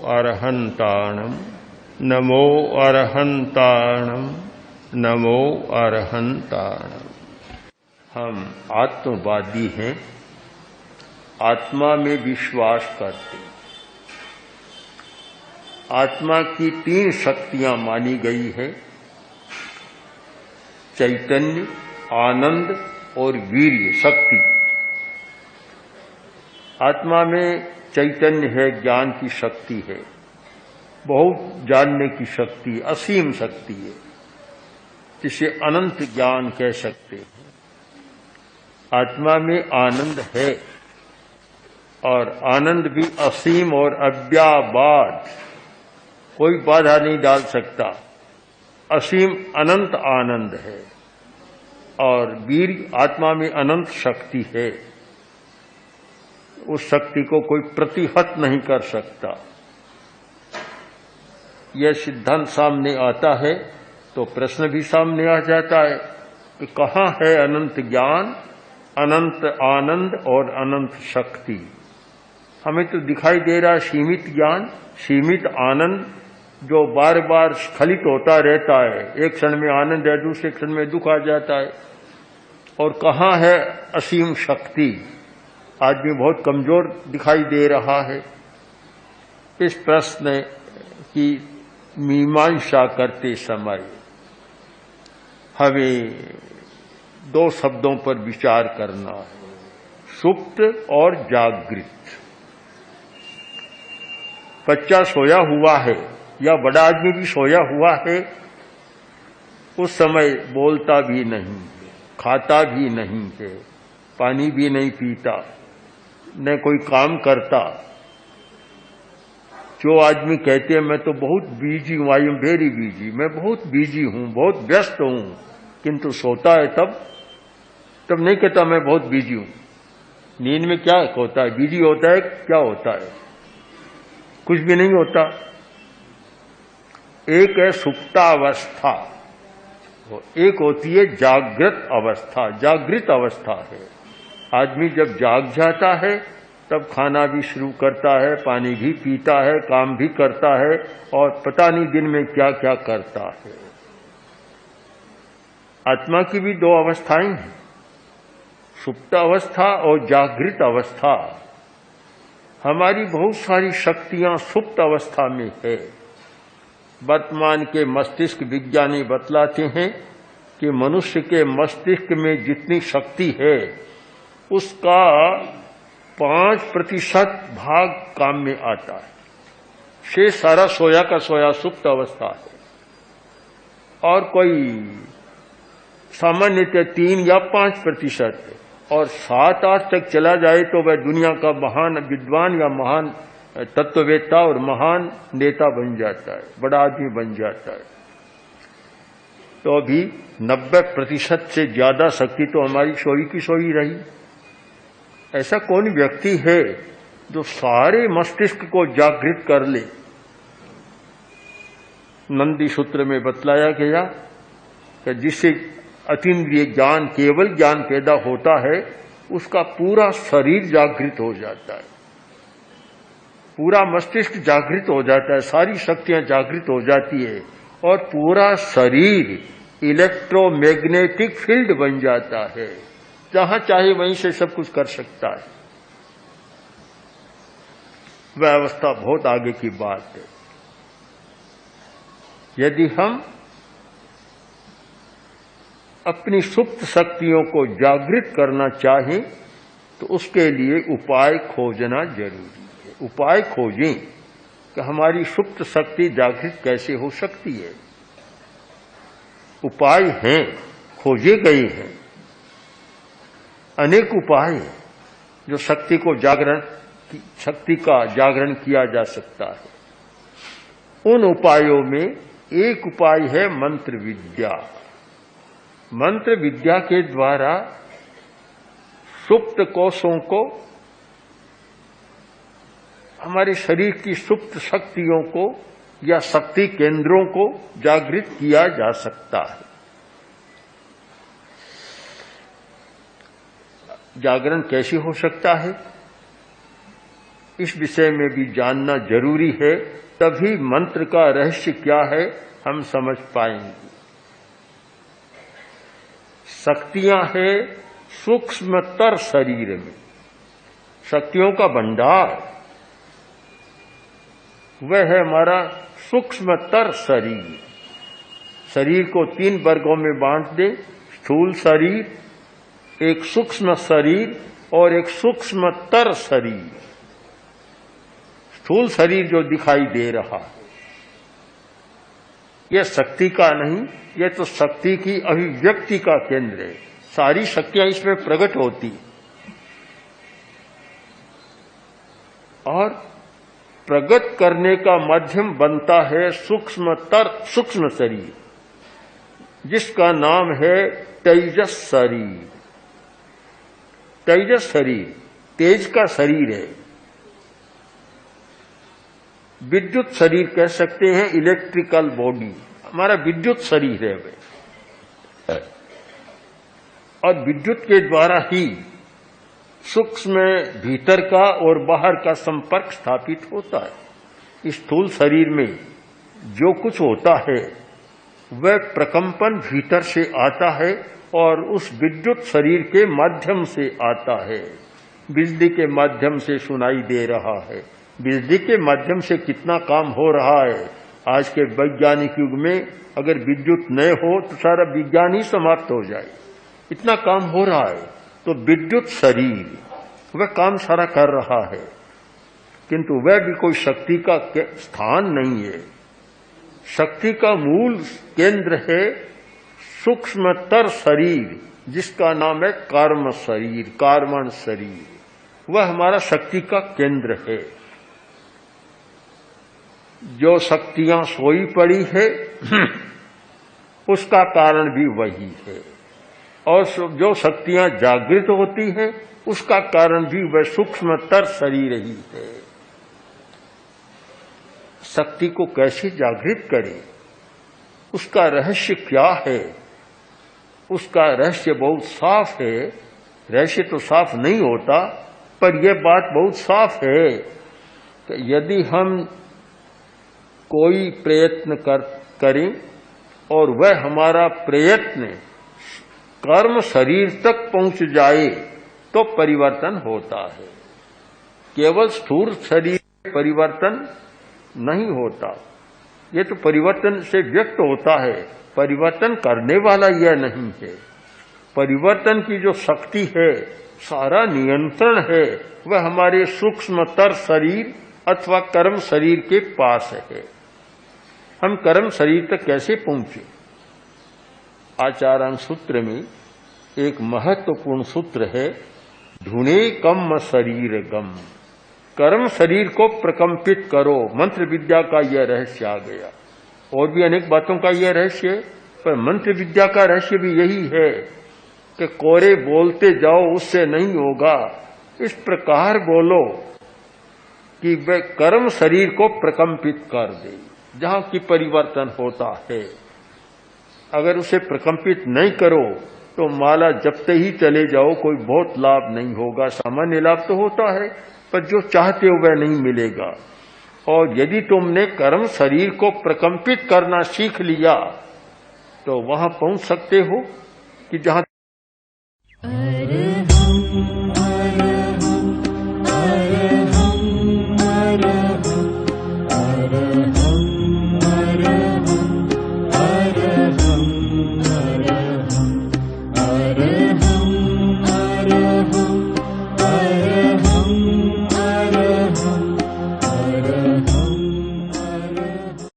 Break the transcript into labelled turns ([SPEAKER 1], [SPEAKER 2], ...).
[SPEAKER 1] अरहन्ताणम् नमो अरहन्ताणम् नमो अरहन्ताणम्। हम आत्मवादी हैं, आत्मा में विश्वास करते हैं। आत्मा की 3 शक्तियां मानी गई है, चैतन्य, आनंद और वीर्य शक्ति। आत्मा में चैतन्य है, ज्ञान की शक्ति है, बहुत जानने की शक्ति, असीम शक्ति है, जिसे अनंत ज्ञान कह सकते हैं। आत्मा में आनंद है और आनंद भी असीम और अव्याबाद, कोई बाधा नहीं डाल सकता, असीम अनंत आनंद है। और वीर आत्मा में अनंत शक्ति है, उस शक्ति को कोई प्रतिहत नहीं कर सकता। यह सिद्धांत सामने आता है तो प्रश्न भी सामने आ जाता है कि कहाँ है अनंत ज्ञान, अनंत आनंद और अनंत शक्ति। हमें तो दिखाई दे रहा है सीमित ज्ञान, सीमित आनंद जो बार बार स्खलित होता रहता है। एक क्षण में आनंद है, दूसरे क्षण में दुख आ जाता है। और कहाँ है असीम शक्ति? आदमी बहुत कमजोर दिखाई दे रहा है। इस प्रश्न की मीमांसा करते समय हमें 2 शब्दों पर विचार करना है, सुप्त और जागृत। बच्चा सोया हुआ है या बड़ा आदमी भी सोया हुआ है, उस समय बोलता भी नहीं, खाता भी नहीं है, पानी भी नहीं पीता, न कोई काम करता। जो आदमी कहते हैं मैं तो बहुत बिजी हूं, आई एम वेरी बिजी, मैं बहुत बिजी हूं, बहुत व्यस्त हूं, किंतु सोता है तब नहीं कहता मैं बहुत बिजी हूं। नींद में क्या होता है? बिजी होता है, क्या होता है? कुछ भी नहीं होता। एक है सुप्तावस्था, एक होती है जागृत अवस्था। जागृत अवस्था है, आदमी जब जाग जाता है तब खाना भी शुरू करता है, पानी भी पीता है, काम भी करता है और पता नहीं दिन में क्या क्या करता है। आत्मा की भी 2 अवस्थाएं हैं, सुप्त अवस्था और जागृत अवस्था। हमारी बहुत सारी शक्तियां सुप्त अवस्था में है। वर्तमान के मस्तिष्क विज्ञानी बतलाते हैं कि मनुष्य के मस्तिष्क में जितनी शक्ति है उसका 5% भाग काम में आता है। शेष सारा सोया का सोया सुप्त अवस्था है। और कोई सामान्यतः 3 या 5% है। और 7-8 तक चला जाए तो वह दुनिया का महान विद्वान या महान तत्ववेत्ता और महान नेता बन जाता है, बड़ा आदमी बन जाता है। तो अभी 90% से ज्यादा शक्ति तो हमारी सोई की सोई रही। ऐसा कौन व्यक्ति है जो सारे मस्तिष्क को जागृत कर ले? नंदी सूत्र में बतलाया गया कि जिससे अतीन्द्रिय ज्ञान, केवल ज्ञान पैदा होता है, उसका पूरा शरीर जागृत हो जाता है, पूरा मस्तिष्क जागृत हो जाता है, सारी शक्तियां जागृत हो जाती है और पूरा शरीर इलेक्ट्रोमैग्नेटिक फील्ड बन जाता है। जहां चाहे वहीं से सब कुछ कर सकता है। वह अवस्था बहुत आगे की बात है। यदि हम अपनी सुप्त शक्तियों को जागृत करना चाहें तो उसके लिए उपाय खोजना जरूरी है। उपाय खोजें कि हमारी सुप्त शक्ति जागृत कैसे हो सकती है। उपाय हैं, खोजे गए हैं, अनेक उपाय जो शक्ति का जागरण किया जा सकता है। उन उपायों में एक उपाय है मंत्र विद्या। मंत्र विद्या के द्वारा सुप्त कोशों को, हमारे शरीर की सुप्त शक्तियों को या शक्ति केंद्रों को जागृत किया जा सकता है। जागरण कैसे हो सकता है? इस विषय में भी जानना जरूरी है, तभी मंत्र का रहस्य क्या है हम समझ पाएंगे। शक्तियां हैं सूक्ष्मतर शरीर में, शक्तियों का भंडार वह है हमारा सूक्ष्मतर शरीर। शरीर को 3 वर्गों में बांट दे, स्थूल शरीर, एक सूक्ष्म शरीर और एक सूक्ष्मतर शरीर। स्थूल शरीर जो दिखाई दे रहा है यह शक्ति का नहीं, यह तो शक्ति की अभिव्यक्ति का केंद्र है। सारी शक्तियां इसमें प्रकट होती और प्रकट करने का माध्यम बनता है सूक्ष्म शरीर, जिसका नाम है तेजस शरीर। तेजस शरीर तेज का शरीर है, विद्युत शरीर कह सकते हैं, इलेक्ट्रिकल बॉडी हमारा विद्युत शरीर है वह, और विद्युत के द्वारा ही सूक्ष्म भीतर का और बाहर का संपर्क स्थापित होता है। इस स्थूल शरीर में जो कुछ होता है वह प्रकंपन भीतर से आता है और उस विद्युत शरीर के माध्यम से आता है। बिजली के माध्यम से सुनाई दे रहा है, बिजली के माध्यम से कितना काम हो रहा है। आज के वैज्ञानिक युग में अगर विद्युत न हो तो सारा विज्ञान ही समाप्त हो जाए, इतना काम हो रहा है। तो विद्युत शरीर वह काम सारा कर रहा है, किंतु वह भी कोई शक्ति का स्थान नहीं है। शक्ति का मूल केंद्र है सूक्ष्मतर शरीर, जिसका नाम है कर्म शरीर, कार्मण शरीर। वह हमारा शक्ति का केंद्र है। जो शक्तियां सोई पड़ी है उसका कारण भी वही है, और जो शक्तियां जागृत होती हैं उसका कारण भी वह सूक्ष्मतर शरीर ही है। शक्ति को कैसे जागृत करें, उसका रहस्य क्या है? उसका रहस्य बहुत साफ है। रहस्य तो साफ नहीं होता, पर यह बात बहुत साफ है कि यदि हम कोई प्रयत्न करें और वह हमारा प्रयत्न कर्म शरीर तक पहुंच जाए तो परिवर्तन होता है। केवल स्थूल शरीर परिवर्तन नहीं होता, ये तो परिवर्तन से व्यक्त होता है, परिवर्तन करने वाला यह नहीं है। परिवर्तन की जो शक्ति है, सारा नियंत्रण है, वह हमारे सूक्ष्मतर शरीर अथवा कर्म शरीर के पास है। हम कर्म शरीर तक कैसे पहुंचे? आचार्य सूत्र में एक महत्वपूर्ण सूत्र है, धुने कम शरीर गम। कर्म शरीर को प्रकंपित करो, मंत्र विद्या का यह रहस्य आ गया। और भी अनेक बातों का यह रहस्य है, पर मंत्र विद्या का रहस्य भी यही है कि कोरे बोलते जाओ उससे नहीं होगा, इस प्रकार बोलो कि वह कर्म शरीर को प्रकंपित कर दे, जहां की परिवर्तन होता है। अगर उसे प्रकंपित नहीं करो तो माला जपते ही चले जाओ, कोई बहुत लाभ नहीं होगा। सामान्य लाभ तो होता है, पर जो चाहते हो वह नहीं मिलेगा। और यदि तुमने कर्म शरीर को प्रकंपित करना सीख लिया तो वहां पहुंच सकते हो कि जहां